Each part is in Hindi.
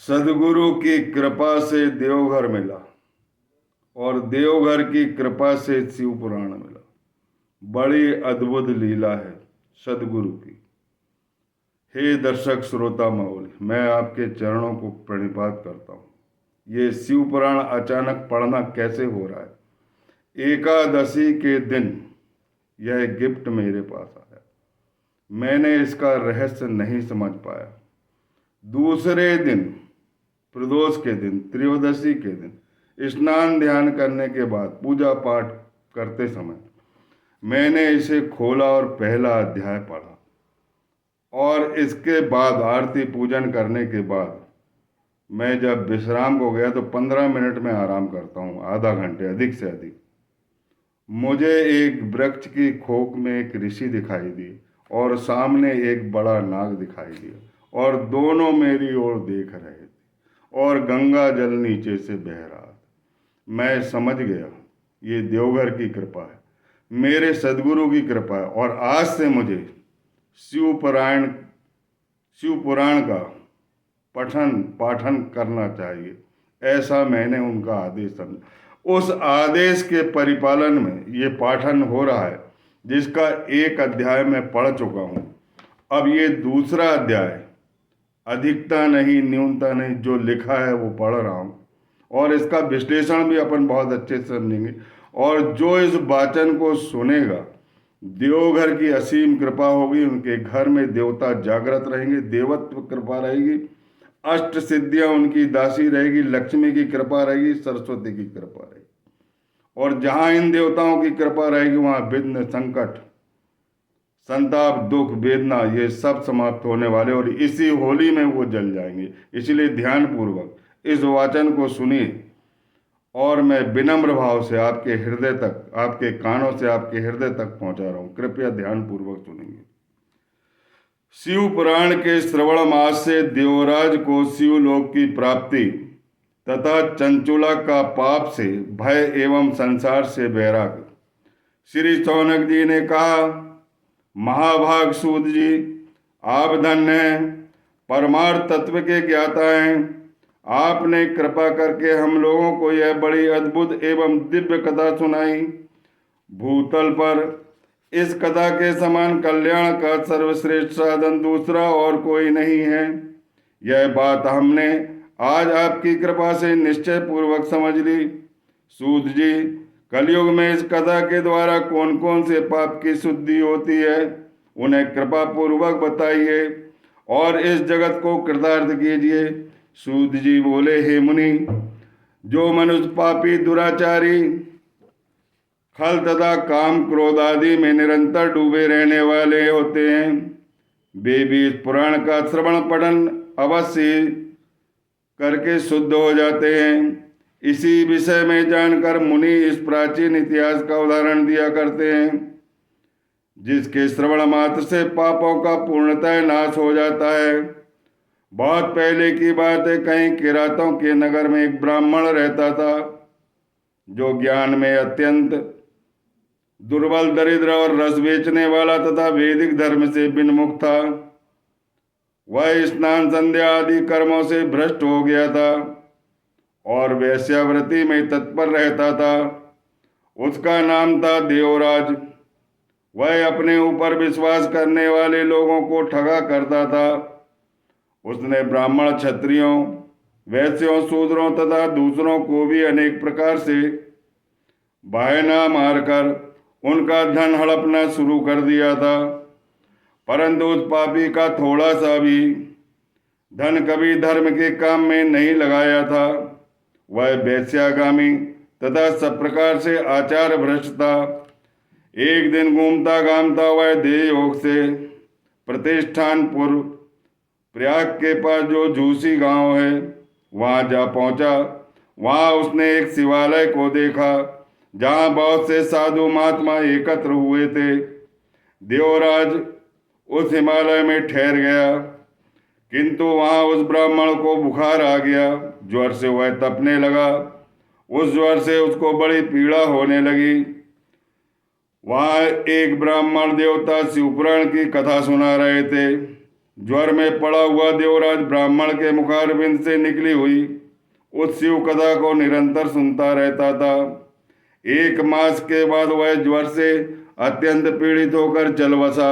सदगुरु की कृपा से देवघर मिला और देवघर की कृपा से शिव पुराण मिला। बड़ी अद्भुत लीला है सदगुरु की। हे दर्शक श्रोता मौल, मैं आपके चरणों को प्रणिपात करता हूँ। ये शिव पुराण अचानक पढ़ना कैसे हो रहा है? एकादशी के दिन यह गिफ्ट मेरे पास आया। मैंने इसका रहस्य नहीं समझ पाया। दूसरे दिन, प्रदोष के दिन, त्रयोदशी के दिन स्नान ध्यान करने के बाद पूजा पाठ करते समय मैंने इसे खोला और पहला अध्याय पढ़ा। और इसके बाद आरती पूजन करने के बाद मैं जब विश्राम को गया तो 15 मिनट में आराम करता हूँ, आधा घंटे अधिक से अधिक। मुझे एक वृक्ष की खोक में एक ऋषि दिखाई दी और सामने एक बड़ा नाग दिखाई दिया और दोनों मेरी ओर देख रहे थे और गंगा जल नीचे से बह रहा था। मैं समझ गया ये देवघर की कृपा है, मेरे सदगुरु की कृपा है और आज से मुझे शिव पुराण का पठन पाठन करना चाहिए, ऐसा मैंने उनका आदेश समझा। उस आदेश के परिपालन में ये पाठन हो रहा है, जिसका एक अध्याय मैं पढ़ चुका हूँ। अब ये दूसरा अध्याय, अधिकता नहीं न्यूनता नहीं, जो लिखा है वो पढ़ रहा हूँ और इसका विश्लेषण भी अपन बहुत अच्छे से समझेंगे। और जो इस वाचन को सुनेगा, देवघर की असीम कृपा होगी, उनके घर में देवता जागृत रहेंगे, देवत्व कृपा रहेगी, अष्ट सिद्धियां उनकी दासी रहेगी, लक्ष्मी की कृपा रहेगी, सरस्वती की कृपा रहेगी। और जहां इन देवताओं की कृपा रहेगी वहां विघ्न, संकट, संताप, दुख, वेदना ये सब समाप्त होने वाले और इसी होली में वो जल जाएंगे। इसलिए ध्यान पूर्वक इस वाचन को सुनिए और मैं विनम्र भाव से आपके हृदय तक, आपके कानों से आपके हृदय तक पहुंचा रहा हूं। कृपया ध्यान पूर्वक सुनेंगे। शिव पुराण के श्रवण मास से देवराज को शिवलोक की प्राप्ति तथा चंचुला का पाप से भय एवं संसार से वैराग्य। श्री शौनक जी ने कहा, महाभाग सूत जी, आप धन्य हैं, परमार्थ तत्व के ज्ञाता हैं। आपने कृपा करके हम लोगों को यह बड़ी अद्भुत एवं दिव्य कथा सुनाई। भूतल पर इस कथा के समान कल्याण का सर्वश्रेष्ठ साधन दूसरा और कोई नहीं है। यह बात हमने आज आपकी कृपा से निश्चय पूर्वक समझ ली। सूत जी, कलयुग में इस कथा के द्वारा कौन कौन से पाप की शुद्धि होती है, उन्हें कृपा पूर्वक बताइए और इस जगत को कृतार्थ कीजिए। सूत जी बोले, हे मुनि, जो मनुष्य पापी, दुराचारी, खल तथा काम क्रोध आदि में निरंतर डूबे रहने वाले होते हैं, वे भी इस पुराण का श्रवण पठन अवश्य करके शुद्ध हो जाते हैं। इसी विषय में जानकर मुनि इस प्राचीन इतिहास का उदाहरण दिया करते हैं, जिसके श्रवण मात्र से पापों का पूर्णतः नाश हो जाता है। बहुत पहले की बात है, कहीं किरातों के नगर में एक ब्राह्मण रहता था, जो ज्ञान में अत्यंत दुर्बल, दरिद्र और रस बेचने वाला तथा वैदिक धर्म से विन्मुख था। वह स्नान संध्या आदि कर्मों से भ्रष्ट हो गया था और वेश्यावृत्ति में तत्पर रहता था। उसका नाम था देवराज। वह अपने ऊपर विश्वास करने वाले लोगों को ठगा करता था। उसने ब्राह्मण, क्षत्रियों, वैश्यों, शूद्रों तथा दूसरों को भी अनेक प्रकार से बहाना मारकर उनका धन हड़पना शुरू कर दिया था। परंतु उस पापी का थोड़ा सा भी धन कभी धर्म के काम में नहीं लगाया था। वह वेश्यागामी तथा सब प्रकार से आचार भ्रष्ट था। एक दिन घूमता घामता वह देह योग से प्रतिष्ठानपुर, प्रयाग के पास जो झूसी गांव है, वहां जा पहुंचा। वहां उसने एक शिवालय को देखा, जहां बहुत से साधु महात्मा एकत्र हुए थे। देवराज उस हिमालय में ठहर गया, किंतु वहां उस ब्राह्मण को बुखार आ गया। ज्वर से वह तपने लगा। उस ज्वर से उसको बड़ी पीड़ा होने लगी। वहां एक ब्राह्मण देवता शिवपुराण की कथा सुना रहे थे। ज्वर में पड़ा हुआ देवराज ब्राह्मण के मुखारबिंद से निकली हुई उस शिव कथा को निरंतर सुनता रहता था। 1 मास के बाद वह ज्वर से अत्यंत पीड़ित होकर चल बसा।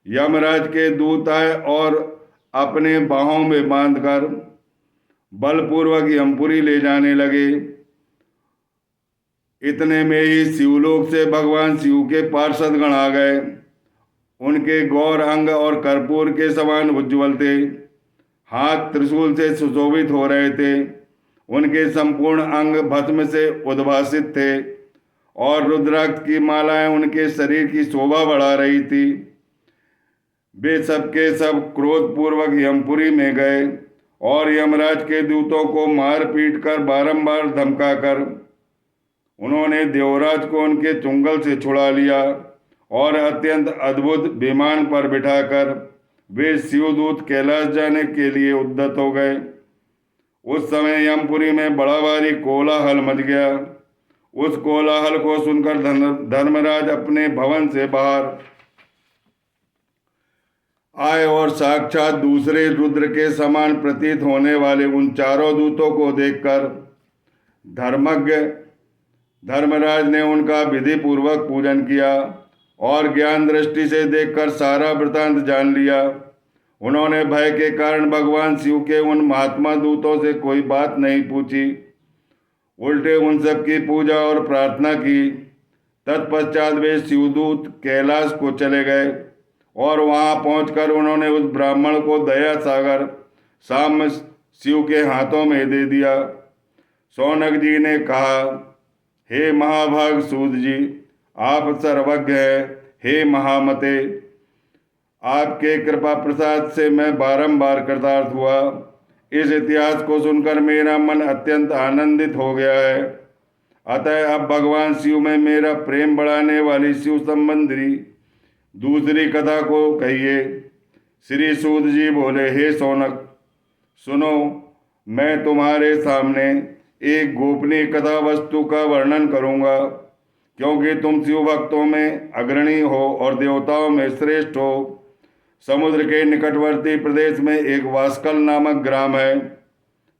यमराज के दूत आए और अपने बाहों में बांधकर बलपूर्वक यमपुरी ले जाने लगे। इतने में ही शिवलोक से भगवान शिव के पार्षद गण आ गए। उनके गौर अंग और कर्पूर के समान उज्ज्वल थे, हाथ त्रिशूल से सुशोभित हो रहे थे। उनके संपूर्ण अंग भस्म से उद्भासित थे और रुद्राक्ष की मालाएं उनके शरीर की शोभा बढ़ा रही थी। वे सबके सब क्रोधपूर्वक यमपुरी में गए और यमराज के दूतों को मार पीट कर बारंबार धमकाकर उन्होंने देवराज को उनके चुंगल से छुड़ा लिया और अत्यंत अद्भुत विमान पर बिठाकर वे शिवदूत कैलाश जाने के लिए उद्यत हो गए। उस समय यमपुरी में बड़ा भारी कोलाहल मच गया। उस कोलाहल को सुनकर धर्मराज अपने भवन से बाहर आए और साक्षात दूसरे रुद्र के समान प्रतीत होने वाले उन चारों दूतों को देखकर धर्मज्ञ धर्मराज ने उनका विधि पूर्वक पूजन किया और ज्ञान दृष्टि से देखकर सारा वृतांत जान लिया। उन्होंने भय के कारण भगवान शिव के उन महात्मा दूतों से कोई बात नहीं पूछी, उल्टे उन सब की पूजा और प्रार्थना की। तत्पश्चात वे शिवदूत कैलाश को चले गए और वहां पहुंचकर उन्होंने उस ब्राह्मण को दया सागर साम्य शिव के हाथों में दे दिया। शौनक जी ने कहा, हे महाभाग सूत जी, आप सर्वज्ञ हैं। हे महामते, आपके कृपा प्रसाद से मैं बारंबार कृतार्थ हुआ। इस इतिहास को सुनकर मेरा मन अत्यंत आनंदित हो गया है। अतः अब भगवान शिव में मेरा प्रेम बढ़ाने वाली शिव संबंधी दूसरी कथा को कहिए। श्री सूत जी बोले, हे शौनक, सुनो, मैं तुम्हारे सामने एक गोपनीय कथा वस्तु का वर्णन करूंगा, क्योंकि तुम शिव भक्तों में अग्रणी हो और देवताओं में श्रेष्ठ हो। समुद्र के निकटवर्ती प्रदेश में एक वास्कल नामक ग्राम है,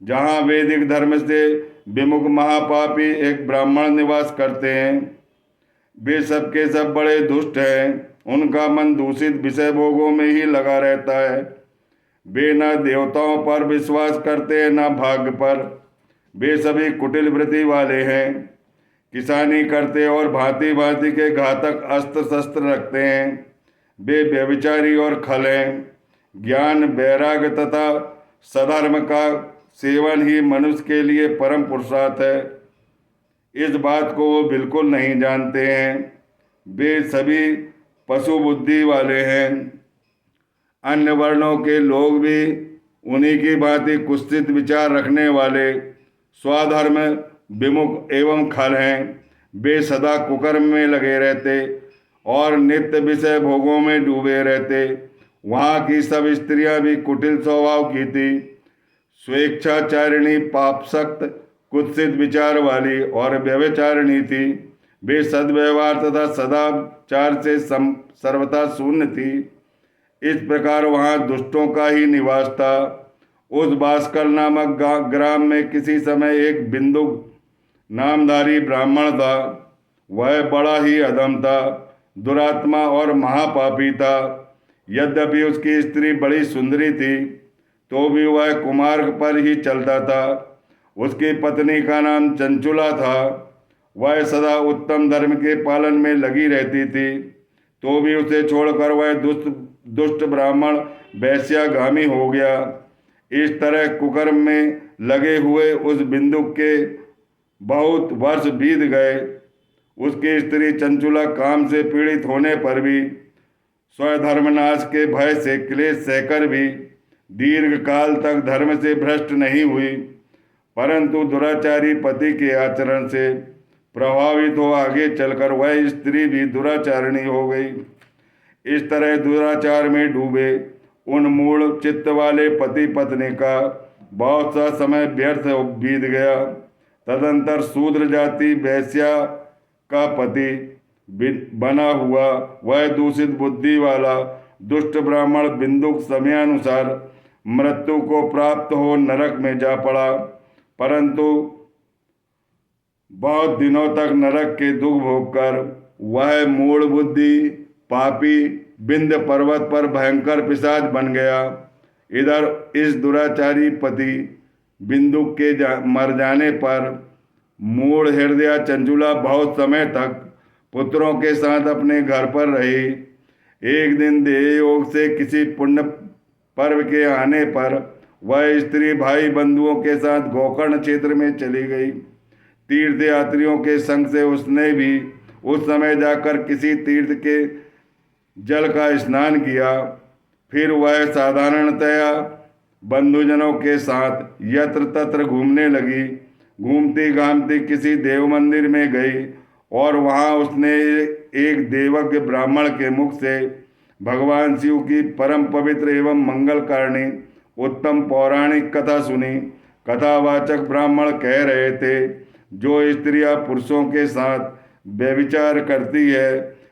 जहाँ वैदिक धर्म से विमुख महापापी एक ब्राह्मण निवास करते हैं। वे सबके सब बड़े दुष्ट हैं। उनका मन दूषित विषय भोगों में ही लगा रहता है। वे न देवताओं पर विश्वास करते हैं न भाग्य पर। वे सभी कुटिल वृत्ति वाले हैं, किसानी करते और भांति भांति के घातक अस्त्र शस्त्र रखते हैं। वे व्यभिचारी और खल हैं। ज्ञान, वैराग्य तथा सधर्म का सेवन ही मनुष्य के लिए परम पुरुषार्थ है। इस बात को वो बिल्कुल नहीं जानते हैं। वे सभी पशु बुद्धि वाले हैं। अन्य वर्णों के लोग भी उन्हीं की भांति कुत्सित विचार रखने वाले स्वधर्म विमुख एवं खल हैं। वे सदा कुकर्म में लगे रहते और नित्य विषय भोगों में डूबे रहते। वहाँ की सब स्त्रियां भी कुटिल स्वभाव की थी, स्वेच्छाचारिणी, पापसक्त, कुत्सित विचार वाली और व्यभिचारिणी थी। वे सद्व्यवहार तथा सदाचार से सर्वथा शून्य थी। इस प्रकार वहाँ दुष्टों का ही निवास था। उस बास्कल नामक ग्राम में किसी समय एक बिंदुक नामधारी ब्राह्मण था। वह बड़ा ही अधम था, दुरात्मा और महापापी था। यद्यपि उसकी स्त्री बड़ी सुंदरी थी, तो भी वह कुमार्ग पर ही चलता था। उसकी पत्नी का नाम चंचुला था। वह सदा उत्तम धर्म के पालन में लगी रहती थी, तो भी उसे छोड़कर वह दुष्ट ब्राह्मण वैश्यागामी हो गया। इस तरह कुकर्म में लगे हुए उस बिंदुक के बहुत वर्ष बीत गए। उसकी स्त्री चंचुला काम से पीड़ित होने पर भी स्वधर्मनाश के भय से क्लेश सहकर भी दीर्घ काल तक धर्म से भ्रष्ट नहीं हुई, परंतु दुराचारी पति के आचरण से प्रभावित हो आगे चलकर वह स्त्री भी दुराचारिणी हो गई। इस तरह दुराचार में डूबे उन मूढ़ चित्त वाले पति पत्नी का बहुत सा समय व्यर्थ बीत गया। तदंतर शूद्र जाति वैश्या का पति बना हुआ वह दूषित बुद्धि वाला दुष्ट ब्राह्मण बिंदुक समयानुसार मृत्यु को प्राप्त हो नरक में जा पड़ा, परंतु बहुत दिनों तक नरक के दुख भोगकर वह मूढ़ बुद्धि पापी विंध्य पर्वत पर भयंकर पिशाच बन गया। इधर इस दुराचारी पति बिंदुक के मर जाने पर मूढ़ हृदया चंचुला बहुत समय तक पुत्रों के साथ अपने घर पर रही। एक दिन देह योग से किसी पुण्य पर्व के आने पर वह स्त्री भाई बंधुओं के साथ गोकर्ण क्षेत्र में चली गई। तीर्थ यात्रियों के संग से उसने भी उस समय जाकर किसी तीर्थ के जल का स्नान किया। फिर वह साधारणतया बंधुजनों के साथ यत्र तत्र घूमने लगी। घूमती घामती किसी देव मंदिर में गई और वहां उसने एक देवज्ञ ब्राह्मण के मुख से भगवान शिव की परम पवित्र एवं मंगलकारिणी उत्तम पौराणिक कथा सुनी। कथावाचक ब्राह्मण कह रहे थे, जो स्त्रियां पुरुषों के साथ व्यभिचार करती है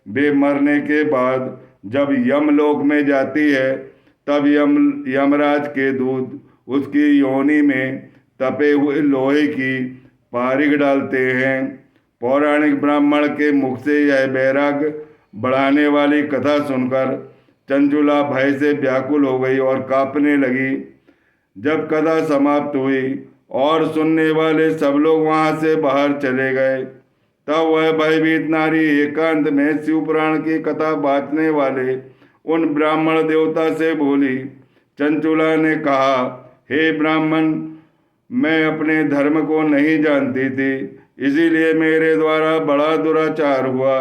वे मरने के बाद जब यमलोक में जाती है तब यमराज के दूत उसकी योनि में तपे हुए लोहे की पारिग डालते हैं। पौराणिक ब्राह्मण के मुख से यह वैराग्य बढ़ाने वाली कथा सुनकर चंचुला भय से व्याकुल हो गई और कांपने लगी। जब कथा समाप्त हुई और सुनने वाले सब लोग वहां से बाहर चले गए, तब वह भयभीत नारी एकांत में शिवपुराण की कथा बांटने वाले उन ब्राह्मण देवता से बोली। चंचुला ने कहा, हे ब्राह्मण, मैं अपने धर्म को नहीं जानती थी, इसीलिए मेरे द्वारा बड़ा दुराचार हुआ।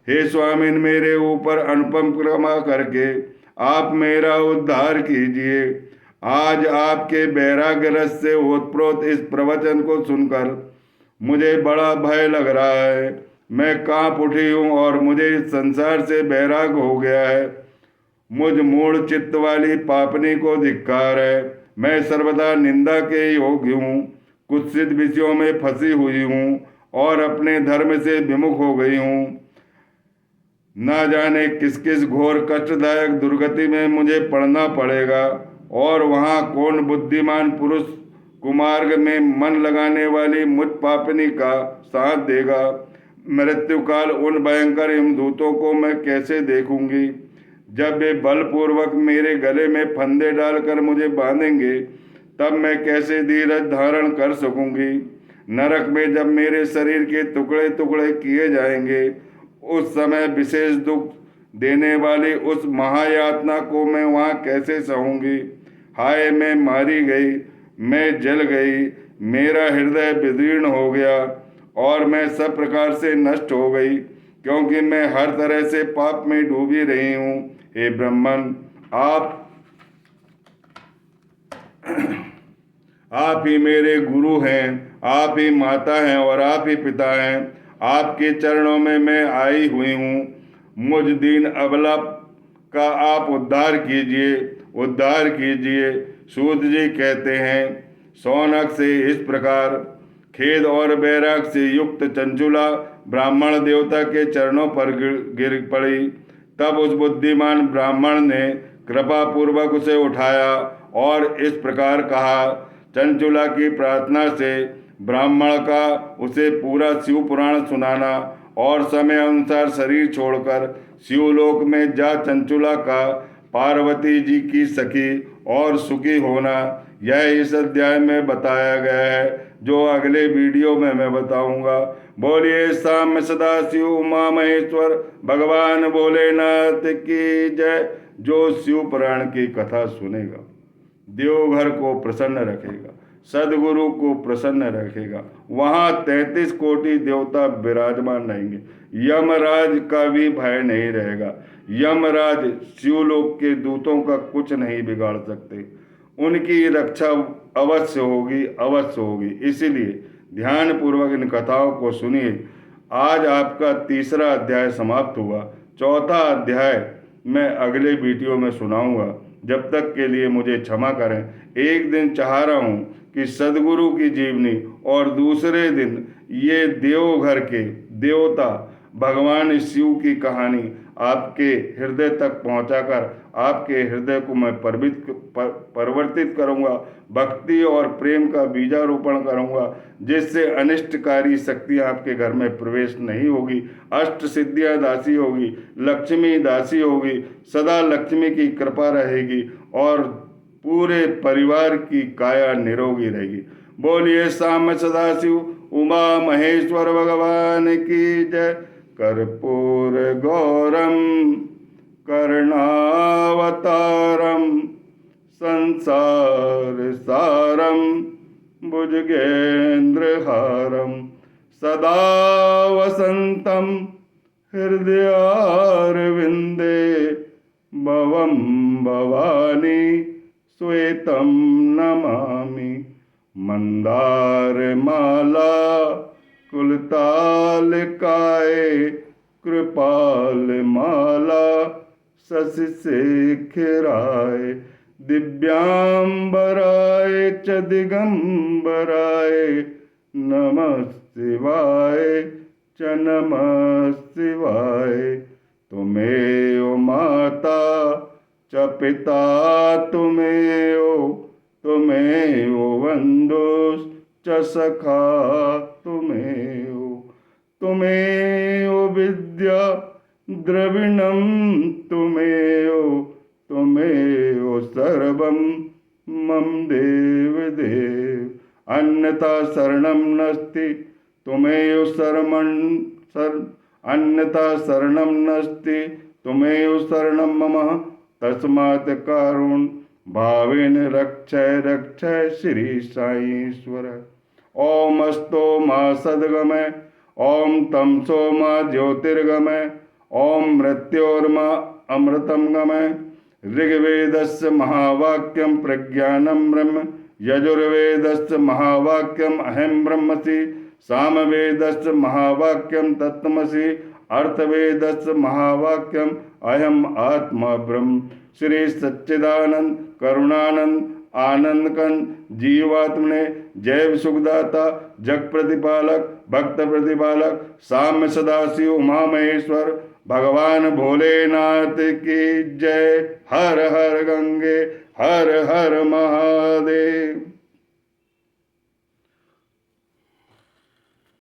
हे स्वामिन, मेरे ऊपर अनुपम कृपा करके आप मेरा उद्धार कीजिए। आज आपके वैराग्य रस से ओतप्रोत इस प्रवचन को सुनकर मुझे बड़ा भय लग रहा है। मैं कांप उठी हूँ और मुझे इस संसार से वैराग्य हो गया है। मुझ मूढ़ चित्त वाली पापनी को धिक्कार है। मैं सर्वदा निंदा के योग्य हूँ, कुत्सित विषयों में फंसी हुई हूँ और अपने धर्म से विमुख हो गई हूँ। ना जाने किस किस घोर कष्टदायक दुर्गति में मुझे पड़ना पड़ेगा और वहाँ कौन बुद्धिमान पुरुष कुमार्ग में मन लगाने वाली मुझ पापनी का साथ देगा। मृत्युकाल उन भयंकर यमदूतों को मैं कैसे देखूंगी। जब वे बलपूर्वक मेरे गले में फंदे डालकर मुझे बांधेंगे तब मैं कैसे धीरज धारण कर सकूंगी। नरक में जब मेरे शरीर के टुकड़े टुकड़े किए जाएंगे उस समय विशेष दुख देने वाली उस महायातना को मैं वहाँ कैसे सहूंगी। हाय, मैं मारी गई, मैं जल गई, मेरा हृदय विदीर्ण हो गया और मैं सब प्रकार से नष्ट हो गई, क्योंकि मैं हर तरह से पाप में डूबी रही हूँ। हे ब्राह्मण, आप ही मेरे गुरु हैं, आप ही माता हैं और आप ही पिता हैं। आपके चरणों में मैं आई हुई हूँ। मुझ दीन अबला का आप उद्धार कीजिए, उद्धार कीजिए। सूत जी कहते हैं, शौनक से इस प्रकार खेद और वैराग से युक्त चंचुला ब्राह्मण देवता के चरणों पर गिर पड़ी। तब उस बुद्धिमान ब्राह्मण ने कृपा पूर्वक उसे उठाया और इस प्रकार कहा। चंचुला की प्रार्थना से ब्राह्मण का उसे पूरा शिव पुराण सुनाना और समय अनुसार शरीर छोड़कर शिवलोक में जा चंचुला का पार्वती जी की सखी और सुखी होना, यह इस अध्याय में बताया गया है, जो अगले वीडियो में मैं बताऊंगा। बोलिए साम्य सदा शिव उमा महेश्वर भगवान भोलेनाथ की जय। जो शिव पुराण की कथा सुनेगा देवघर को प्रसन्न रखेगा, सदगुरु को प्रसन्न रखेगा। वहाँ 33 कोटि देवता विराजमान रहेंगे। यमराज का भी भय नहीं रहेगा। यमराज शिवलोक के दूतों का कुछ नहीं बिगाड़ सकते, उनकी रक्षा अवश्य होगी, अवश्य होगी। इसीलिए ध्यान पूर्वक इन कथाओं को सुनिए। आज आपका 3रा अध्याय समाप्त हुआ। 4था अध्याय मैं अगले वीडियो में सुनाऊंगा। जब तक के लिए मुझे क्षमा करें। एक दिन चाह रहा हूँ कि सदगुरु की जीवनी और दूसरे दिन ये देवघर के देवता भगवान शिव की कहानी आपके हृदय तक पहुंचाकर आपके हृदय को मैं परिवर्तित करूंगा, भक्ति और प्रेम का बीजारोपण करूंगा, जिससे अनिष्टकारी शक्तियां आपके घर में प्रवेश नहीं होगी, अष्ट सिद्धियां दासी होगी, लक्ष्मी दासी होगी, सदा लक्ष्मी की कृपा रहेगी और पूरे परिवार की काया निरोगी रहेगी। बोलिए साम्य सदाशिव उमा महेश्वर भगवान की जय। कर्पूर गौरम करुणावतारम संसार सारम भुजगेन्द्रहारम सदा वसंतम हृदयारविंदे भवं भवानी श्वेतं नमामि। मंदारमाला कुलतालकाय कृपालमाला शशिशेखराय दिव्यांबराय च दिगंबराय नमः शिवाय च नमः शिवाय। तुमेव माता च पिता तुमेव बन्धुश्च सखा तुमेव विद्या द्रविणं तुमेव सर्वं मम देव अन्यथा शरणं नास्ति तुमेव अन्यथा शरणं नास्ति तुमेव शरणं मम तस्मात् कारुण्य भावेन रक्षय श्री साईश्वर। ओम अस्तो मा सद्गमय ओम तमसो मा ज्योतिर्गमय ओम मृत्योर्मा अमृतं गमय। ऋग्वेदस्य महावाक्यं प्रज्ञानं ब्रह्म, यजुर्वेदस्य महावाक्यं अहं ब्रह्मसि, सामवेदस्य महावाक्यं तत्त्वमसि, अर्थवेदस्य महावाक्यम अहम आत्मा ब्रह्म। श्री सच्चिदानंद करुणानंद आनंद कंद जीवात्मने जैव सुखदाता जग प्रतिपालक भक्त प्रतिपालक साम्य सदाशिव उमा महेश्वर भगवान भोलेनाथ की जय। हर हर गंगे हर हर महादेव।